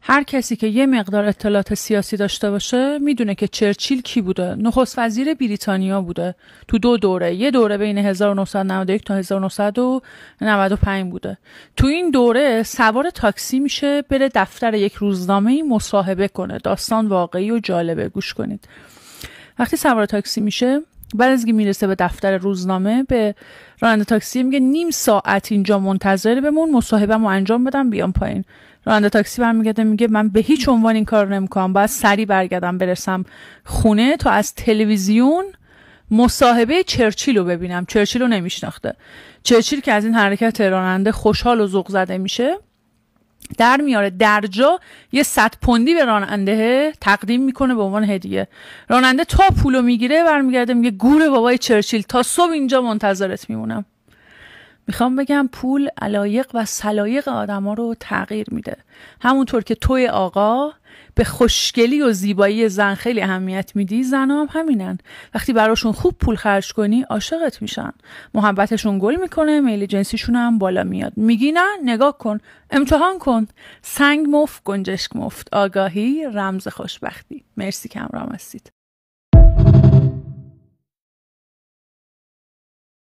هر کسی که یه مقدار اطلاعات سیاسی داشته باشه میدونه که چرچیل کی بوده. نخست وزیر بریتانیا بوده تو 2 دوره. یه دوره بین 1991 تا 1995 بوده. تو این دوره سوار تاکسی میشه بره دفتر یک روزنامه‌ای مصاحبه کنه. داستان واقعی و جالبه، گوش کنید. وقتی سوار تاکسی میشه، بعد از اینکه میرسه به دفتر روزنامه، به راننده تاکسی میگه نیم ساعت اینجا منتظر بمون، مصاحبه‌مو انجام بدم بیام پایین. راننده تاکسی برمیگرده میگه من به هیچ عنوان این کار نمیکنم، باید سریع برگردم برسم خونه تا از تلویزیون مصاحبه چرچیل رو ببینم. چرچیل رو نمیشناخته. چرچیل که از این حرکت راننده خوشحال و ذوق زده میشه، در میاره درجا یه 100 پوندی به راننده تقدیم میکنه به عنوان هدیه. راننده تا پولو میگیره برمیگرده میگه گور بابای چرچیل، تا صبح اینجا منتظرت میمونم. میخوام بگم پول علایق و سلایق آدما رو تغییر میده. همونطور که توی آقا به خوشگلی و زیبایی زن خیلی اهمیت میدی، زنا هم همینن. وقتی براشون خوب پول خرج کنی عاشقت میشن، محبتشون گل میکنه، میل جنسیشون هم بالا میاد. میگی نه؟ نگاه کن، امتحان کن. سنگ مفت گنجشک مفت، آگاهی رمز خوشبختی. مرسی که همراهم هستید.